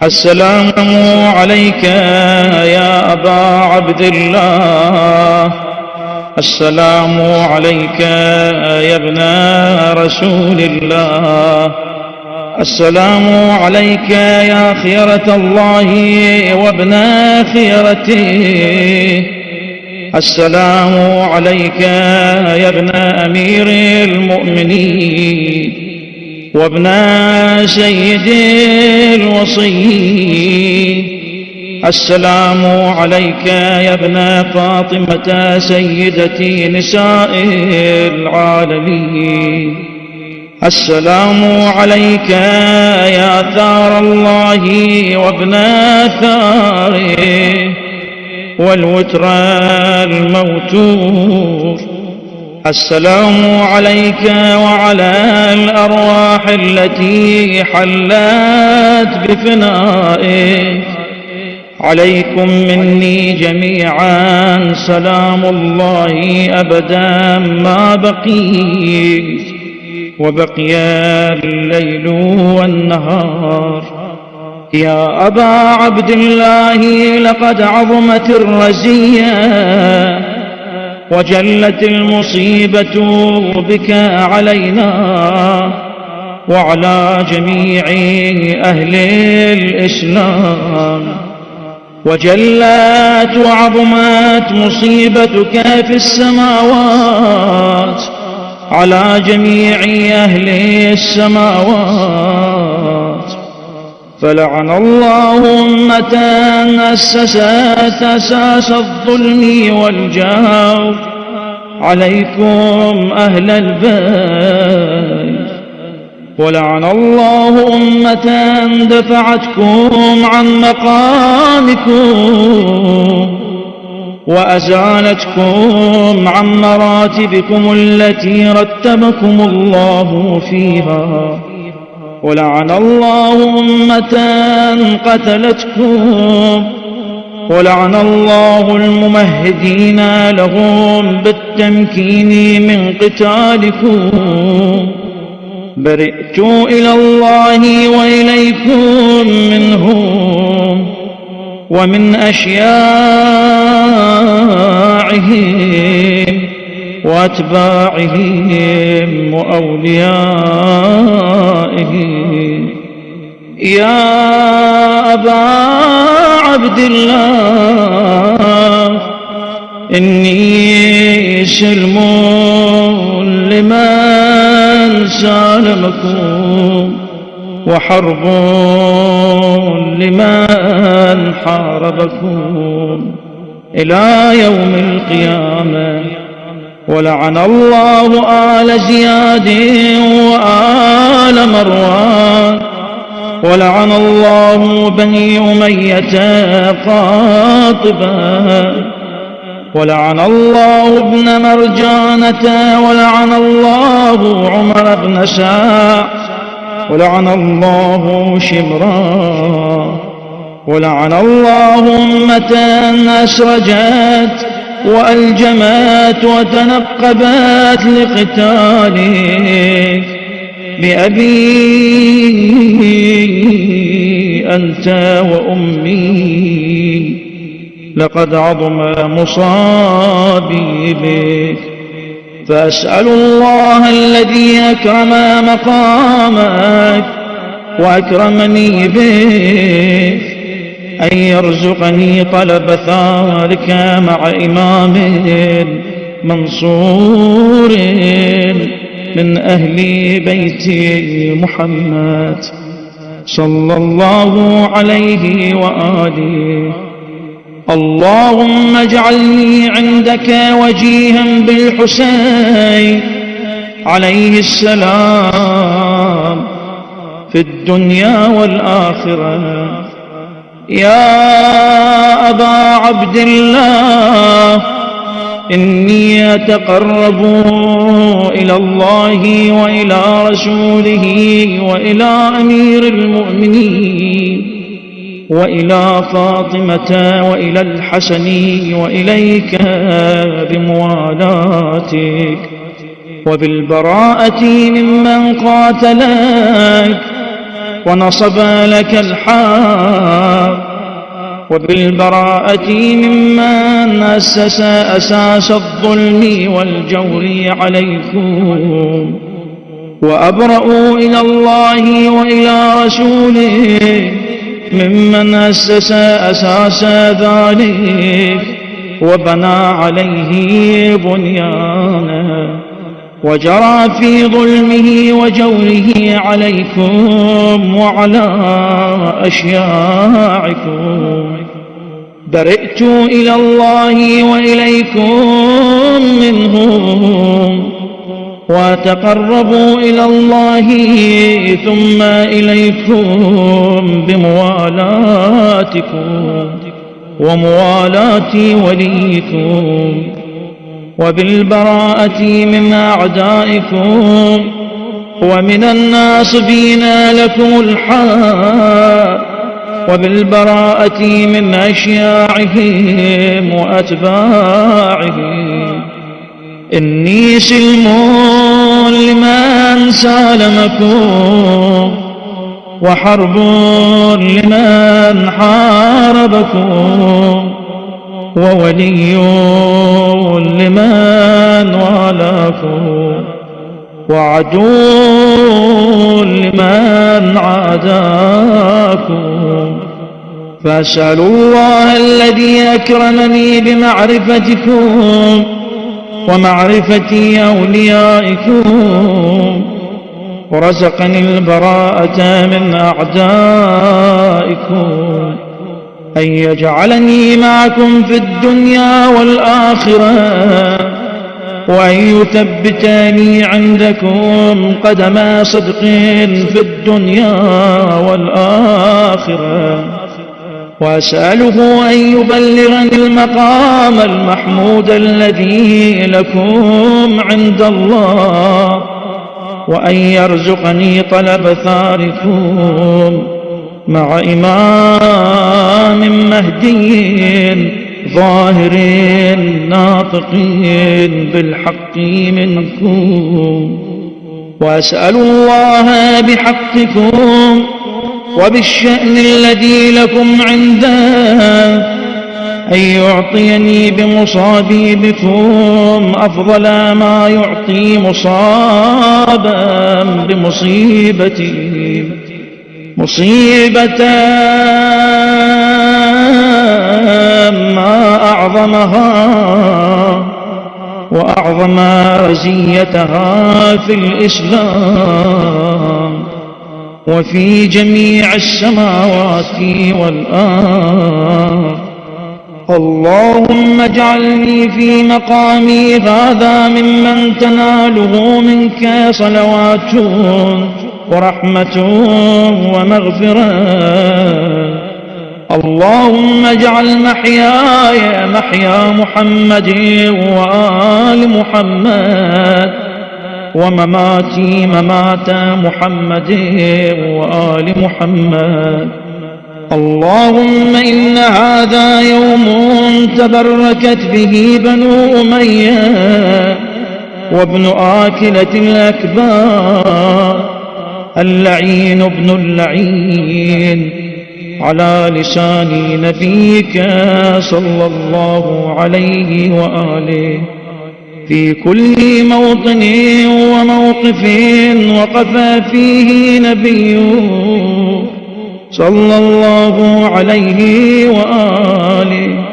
السلام عليك يا أبا عبد الله، السلام عليك يا ابن رسول الله، السلام عليك يا خيرة الله وابن خيرته، السلام عليك يا ابن أمير المؤمنين وابن سيد الوصيين، السلام عليك يا ابن فاطمة سيدة نساء العالمين، السلام عليك يا ثار الله وابن ثاره والوتر الموتور، السلام عليك وعلى الأرواح التي حلت بفنائك، عليكم مني جميعا سلام الله أبدا ما بقيت وبقي الليل والنهار. يا أبا عبد الله، لقد عظمت الرزية وجلت المصيبة بك علينا وعلى جميع أهل الإسلام، وجلت وعظمت مصيبتك في السماوات على جميع أهل السماوات، فلعن الله أمة أسست أساس الظلم والجور عليكم أهل البيت، ولعن الله أمة دفعتكم عن مقامكم وأزالتكم عن مراتبكم التي رتبكم الله فيها، ولعن الله أمة قتلتكم، ولعن الله الممهدين لهم بالتمكين من قتالكم. برئت إلى الله وإليكم منهم ومن أشياعهم وأتباعهم وأوليائهم. يا أبا عبد الله، إني سلم لمن سالمكم وحرب لمن حاربكم إلى يوم القيامة. ولعن الله آل زياد وآل مروان، ولعن الله بني أمية قاطبا، ولعن الله ابن مرجانة، ولعن الله عمر بن ساع، ولعن الله شمرا، ولعن الله أمة أسرجت وألجمت وتنقبت لقتالك بأبي أنت وأمي، لقد عظم مصابي بك، فأسأل الله الذي أكرم مقامك وأكرمني بك أن يرزقني طلب ثارك مع إمام منصور من أهل بيت محمد صلى الله عليه وآله. اللهم اجعلني عندك وجيها بالحسين عليه السلام في الدنيا والآخرة. يا أبا عبد الله، إني أتقرب إلى الله وإلى رسوله وإلى أمير المؤمنين وإلى فاطمة وإلى الحسن وإليك بموالاتك وبالبراءة ممن قاتلك ونصب لك الحق، وبالبراءة ممن أسس أساس الظلم والجور عليكم، وأبرأوا إلى الله وإلى رسوله ممن أسس أساس ذلك وبنى عليه بنيانه، وجرى في ظلمه وجوره عليكم وعلى أشياعكم. برئت إلى الله وإليكم منهم، وتقربوا إلى الله ثم إليكم بموالاتكم وموالاة وليكم، وبالبراءة من أعدائكم ومن الناصبين لكم الحق، وبالبراءة من أشياعهم وأتباعهم. إني سلم لمن سالمكم، وحرب لمن حاربكم، وولي لمن والاكم، وعدو لمن عاداكم. فأسألوا الله الذي أكرمني بمعرفتكم ومعرفة أوليائكم، ورزقني البراءة من أعدائكم، أن يجعلني معكم في الدنيا والآخرة، وأن يثبتني عندكم قدم صدق في الدنيا والآخرة. وأسأله أن يبلغني المقام المحمود الذي لكم عند الله، وأن يرزقني طلب ثاركم مع إمام مهدي ظاهر ناطق بالحق منكم. وأسأل الله بحقكم وبالشأن الذي لكم عنده أن يعطيني بمصابي بكم أفضل ما يعطي مصابا بمصيبتي، مصيبة ما أعظمها وأعظم رزيتها في الإسلام وفي جميع السماوات والأرض. اللهم اجعلني في مقامي هذا ممن تناله منك صلوات ورحمة ومغفرة. اللهم اجعل محياي محيا محمد وآل محمد، ومماتي ممات محمد وآل محمد. اللهم إن هذا يوم تبركت به بنو أمية وابن آكلة الأكبار، اللعين ابن اللعين، على لسان نبيك صلى الله عليه وآله في كل موطن وموقف وقف فيه نبي صلى الله عليه وآله.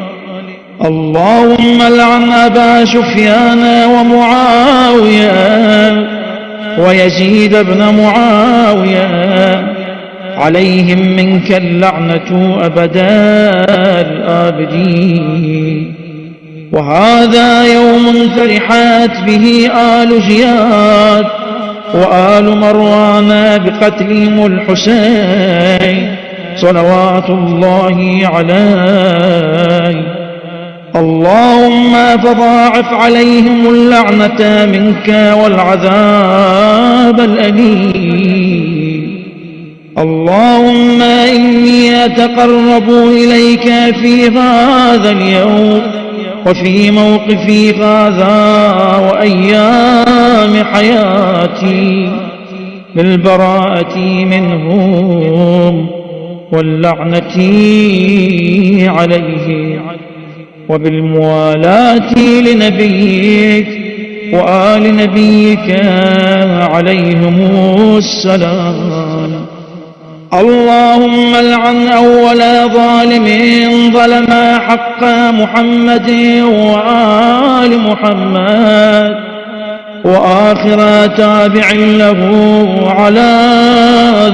اللهم لعن أبا سفيان ومعاوية ويزيد بن معاوية، عليهم منك اللعنة أبدا الآبدين. وهذا يوم فرحت به آل زياد وآل مروان بقتلهم الحسين صلوات الله عليه. اللهم فضاعف عليهم اللعنة منك والعذاب الأليم. اللهم إني أتقرب إليك في هذا اليوم وفي موقفي هذا وأيام حياتي بالبراءة منهم واللعنة عليه، وبالموالاة لنبيك وآل نبيك عليهم السلام. اللهم العن أول ظالم ظلم حق محمد وآل محمد، وآخر تابع له على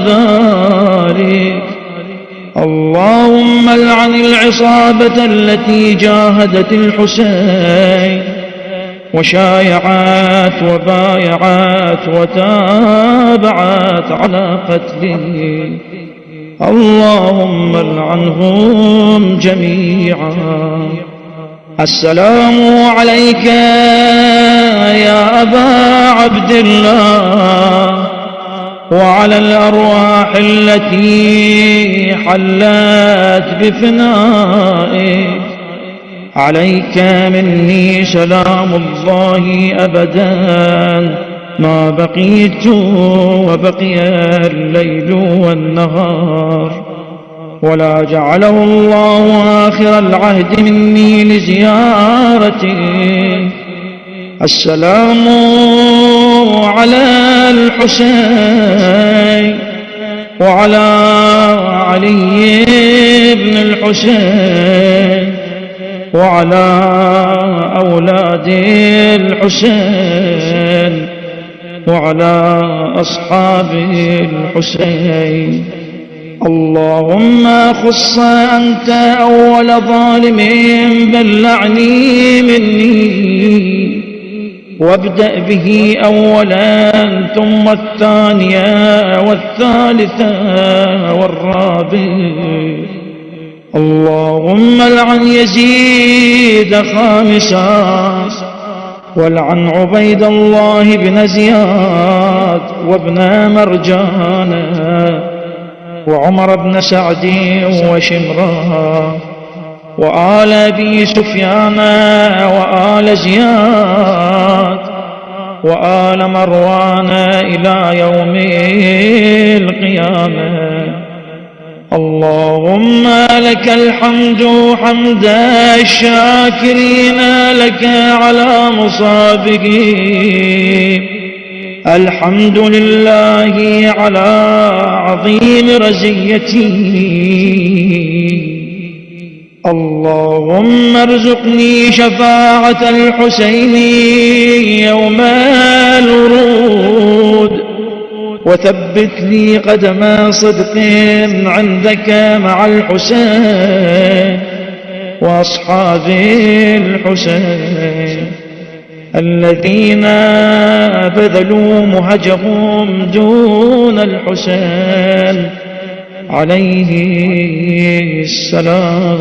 ذلك. اللهم العن العصابة التي جاهدت الحسين وشايعت وبايعت وتابعت على قتله. اللهم العنهم جميعا. السلام عليك يا أبا عبد الله، وعلى الأرواح التي حلت بفنائك. عليك مني سلام الله أبدا ما بقيت وبقي الليل والنهار، ولا جعله الله آخر العهد مني لزيارته. السلام على الحسين وعلى علي بن الحسين وعلى أولاد الحسين وعلى أصحاب الحسين. اللهم خص أنت أول ظالم بلعني مني، وابدأ به أولا ثم الثانية والثالثة والرابعة. اللهم العن يزيد خامسا، والعن عبيد الله بن زياد وابن مرجان وعمر بن سعد وشمران وآل أبي سفيان وآل زياد وآل مروان إلى يوم القيامة. اللهم لك الحمد حمد الشاكرين لك على مصابه. الحمد لله على عظيم رزيته. اللهم ارزقني شفاعة الحسين يوم الورود، وثبت لي قدم صدق عندك مع الحسين وأصحاب الحسين الذين بذلوا مهجهم دون الحسين عليه السلام.